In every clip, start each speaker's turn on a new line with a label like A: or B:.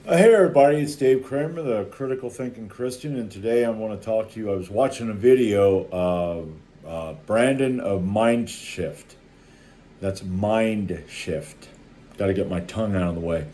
A: Hey everybody, it's Dave Kramer, the Critical Thinking Christian, and today I want to talk to you. I was watching a video of Brandon of Mind Shift. That's Mind Shift. Got to get my tongue out of the way.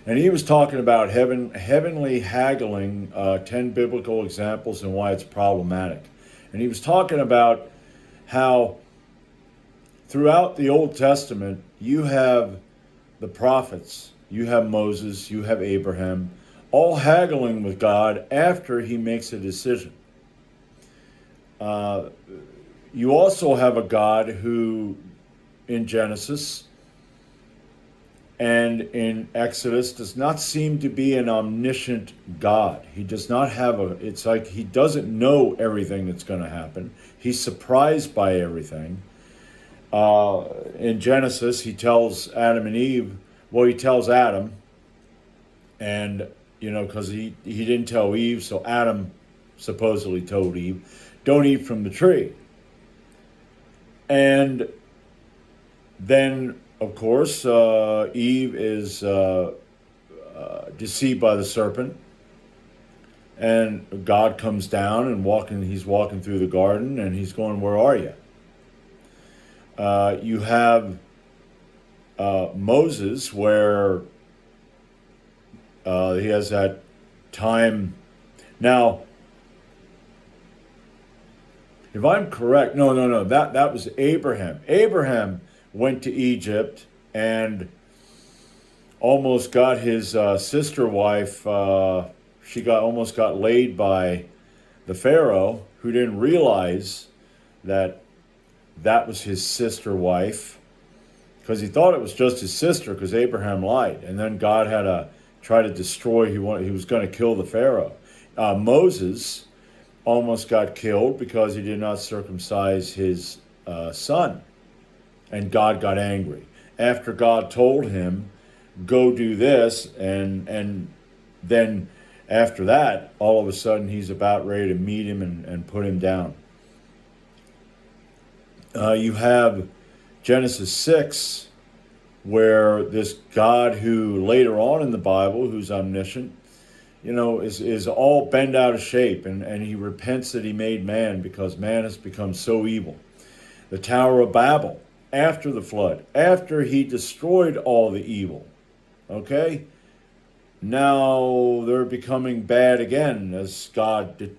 A: And he was talking about heavenly haggling, 10 biblical examples and why it's problematic. And he was talking about how throughout the Old Testament you have the prophets, you have Moses, you have Abraham, all haggling with God after he makes a decision. Uh, you also have a God who, in Genesis and in Exodus, does not seem to be an omniscient God. He does not have it's like he doesn't know everything that's going to happen. He's surprised by everything. In Genesis, he tells Adam and Eve, well, he tells Adam, and, because he didn't tell Eve, so Adam supposedly told Eve, don't eat from the tree. And then, of course, Eve is deceived by the serpent, and God comes down and he's walking through the garden, and he's going, where are you? You have Moses, where he has that time. Now, if I'm correct, no, that was Abraham. Abraham went to Egypt and almost got his sister wife. She almost got laid by the Pharaoh, who didn't realize that was his sister wife, because he thought it was just his sister, because Abraham lied, and then God had to try to destroy. He was going to kill the Pharaoh. Moses almost got killed because he did not circumcise his son, and God got angry after God told him, "Go do this," and then after that, all of a sudden he's about ready to meet him and put him down. You have Genesis 6, where this God who later on in the Bible, who's omniscient, is all bent out of shape, and he repents that he made man because man has become so evil. The Tower of Babel, after the flood, after he destroyed all the evil, okay? Now they're becoming bad again, as God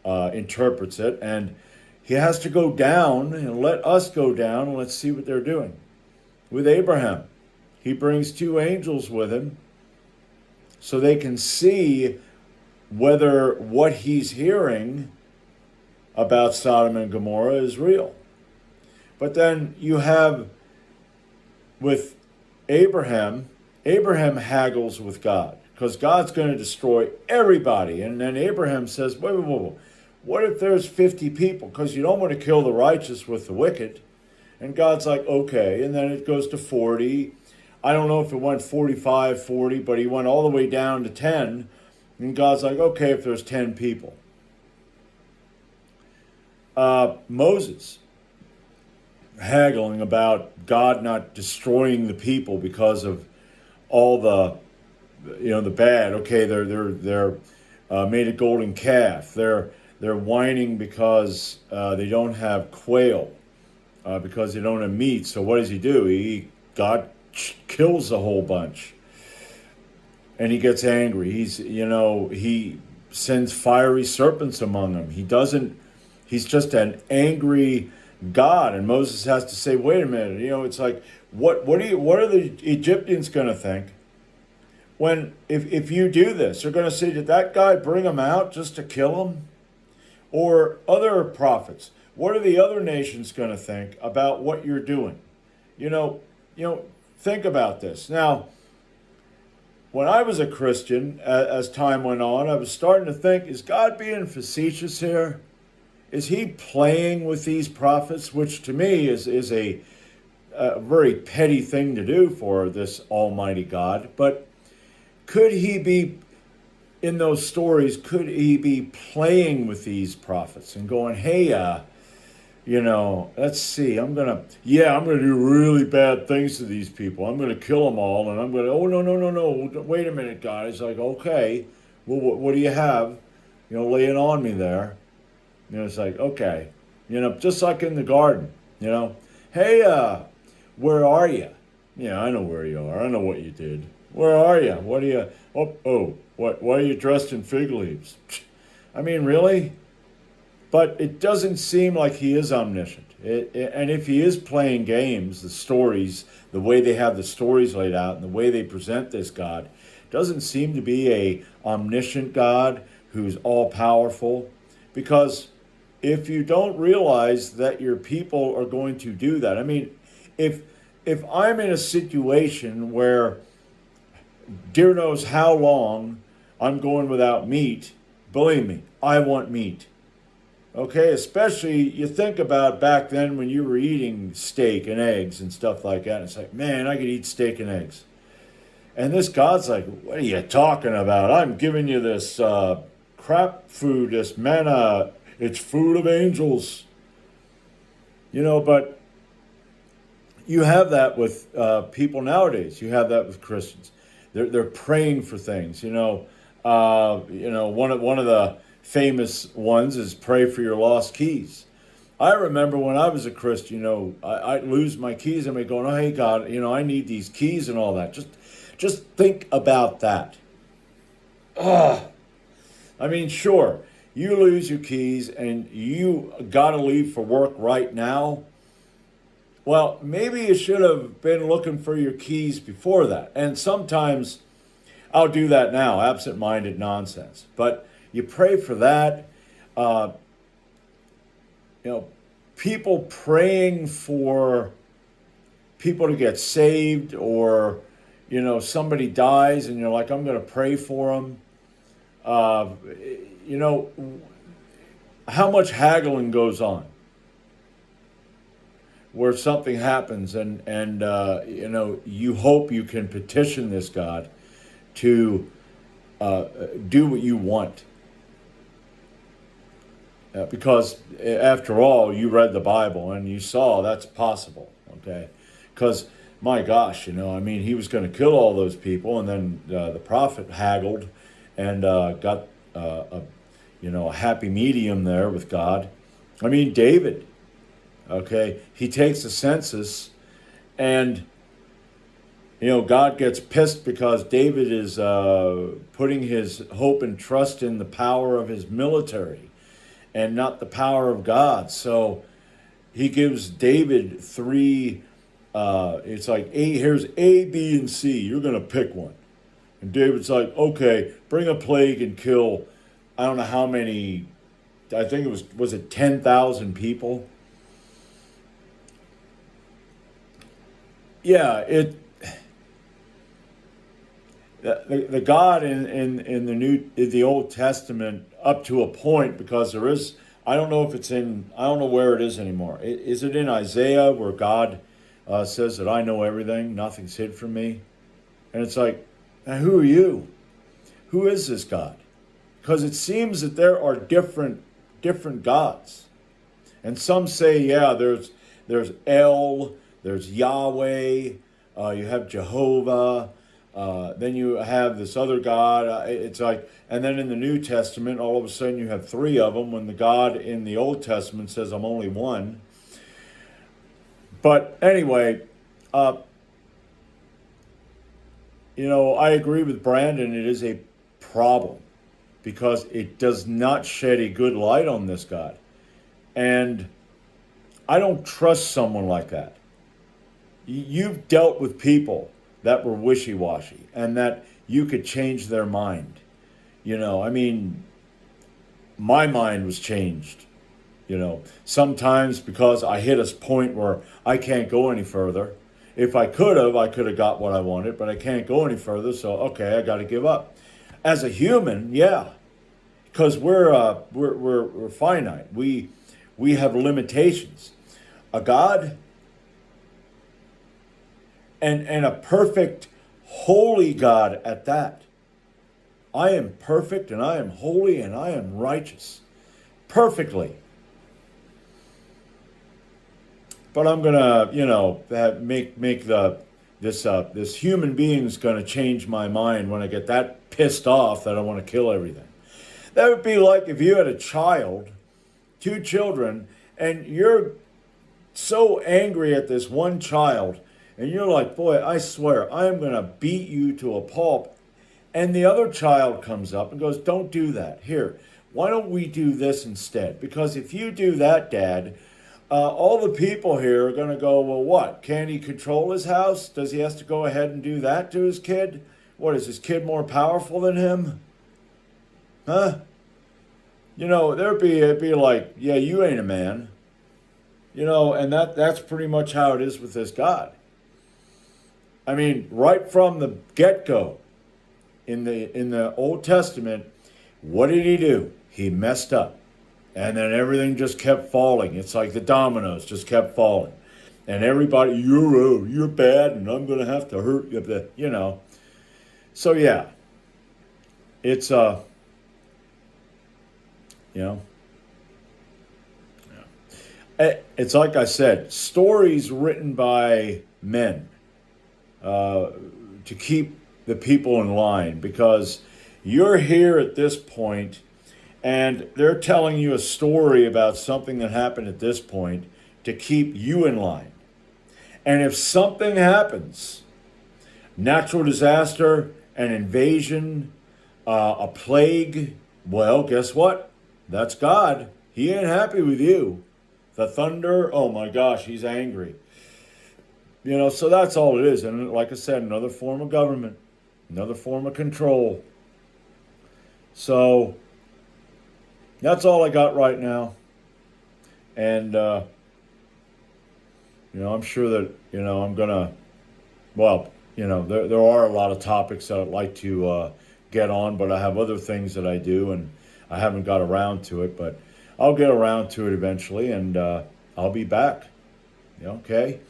A: interprets it, and he has to go down and let us go down, and let's see what they're doing. With Abraham, he brings two angels with him so they can see whether what he's hearing about Sodom and Gomorrah is real. But then you have with Abraham haggles with God because God's going to destroy everybody. And then Abraham says, wait. What if there's 50 people? Because you don't want to kill the righteous with the wicked. And God's like, okay. And then it goes to 40. I don't know if it went 45, 40, but he went all the way down to 10. And God's like, okay, if there's 10 people. Moses haggling about God not destroying the people because of all the bad. Okay, they're made a golden calf. They're whining because they don't have quail, because they don't have meat. So what does he do? God kills a whole bunch, and he gets angry. He sends fiery serpents among them. He's just an angry God, and Moses has to say, wait a minute. It's like, what are the Egyptians going to think? When if you do this, they're going to say, did that guy bring him out just to kill him? Or other prophets, what are the other nations going to think about what you're doing? Think about this. Now, when I was a Christian, as time went on, I was starting to think, is God being facetious here? Is he playing with these prophets, which to me is a very petty thing to do for this almighty God? But could he be, in those stories, could he be playing with these prophets and going, hey, let's see, I'm gonna do really bad things to these people. I'm gonna kill them all, and oh, no, no, no, no, wait a minute, God. It's like, okay, well, what do you have? Lay it on me there. It's like, okay, just like in the garden, hey, where are you? Yeah, I know where you are. I know what you did. Where are you? What are you, why are you dressed in fig leaves? I mean, really? But it doesn't seem like he is omniscient. And if he is playing games, the stories, the way they have the stories laid out and the way they present this God, doesn't seem to be a omniscient God who's all powerful. Because if you don't realize that your people are going to do that, I mean, if if I'm in a situation where dear knows how long I'm going without meat, believe me, I want meat. Okay, especially you think about back then when you were eating steak and eggs and stuff like that. It's like, man, I could eat steak and eggs. And this God's like, what are you talking about? I'm giving you this crap food, this manna. It's food of angels. But you have that with people nowadays. You have that with Christians. They're praying for things. One of the famous ones is pray for your lost keys. I remember when I was a Christian, I'd lose my keys and I'd go, oh, hey God, I need these keys and all that. Just think about that. Ugh. I mean, sure, you lose your keys and you got to leave for work right now. Well, maybe you should have been looking for your keys before that. And sometimes I'll do that now, absent-minded nonsense. But you pray for that. People praying for people to get saved, or somebody dies and you're like, I'm going to pray for them. How much haggling goes on where something happens and you hope you can petition this God to do what you want. Because after all, you read the Bible and you saw that's possible, okay? Because, my gosh, he was going to kill all those people, and then the prophet haggled and got a happy medium there with God. David, okay, he takes a census, and God gets pissed because David is putting his hope and trust in the power of his military and not the power of God. So he gives David three, it's like, here's A, B, and C. You're going to pick one. And David's like, okay, bring a plague and kill, I don't know how many, I think was it 10,000 people? Yeah, the God in the Old Testament, up to a point, because there is, I don't know where it is anymore. Is it in Isaiah where God says that I know everything, nothing's hid from me? And it's like, now who are you? Who is this God? Because it seems that there are different gods. And some say, yeah, there's El, there's Yahweh, you have Jehovah, then you have this other God. It's like, and then in the New Testament, all of a sudden you have three of them, when the God in the Old Testament says, I'm only one. But anyway, I agree with Brandon. It is a problem because it does not shed a good light on this God. And I don't trust someone like that. You've dealt with people that were wishy-washy and that you could change their mind. My mind was changed, sometimes because I hit a point where I can't go any further. If I could have got what I wanted, but I can't go any further, so okay, I got to give up. As a human, yeah, because we're finite. We have limitations. A God and a perfect, holy God at that. I am perfect and I am holy and I am righteous. Perfectly. but I'm gonna, make this human being's gonna change my mind when I get that pissed off that I want to kill everything. That would be like if you had a child, two children, and you're so angry at this one child, and you're like, boy, I swear, I am gonna beat you to a pulp. And the other child comes up and goes, don't do that. Here, why don't we do this instead? Because if you do that, Dad, all the people here are going to go, well, what? Can he control his house? Does he have to go ahead and do that to his kid? What, is his kid more powerful than him? Huh? It'd be like, yeah, you ain't a man. And that's pretty much how it is with this God. I mean, right from the get-go, in the Old Testament, what did he do? He messed up. And then everything just kept falling. It's like the dominoes just kept falling. And everybody, you're bad and I'm going to have to hurt you. So yeah, it's, it's like I said, stories written by men to keep the people in line, because you're here at this point and they're telling you a story about something that happened at this point to keep you in line. And if something happens, natural disaster, an invasion, a plague, well, guess what? That's God. He ain't happy with you. The thunder, oh my gosh, he's angry. So that's all it is. And like I said, another form of government, another form of control. So that's all I got right now. And, I'm sure that, I'm going to, well, there are a lot of topics that I'd like to get on, but I have other things that I do, and I haven't got around to it, but I'll get around to it eventually, and I'll be back. Okay?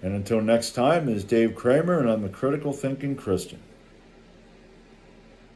A: And until next time, this is Dave Kramer, and I'm the Critical Thinking Christian.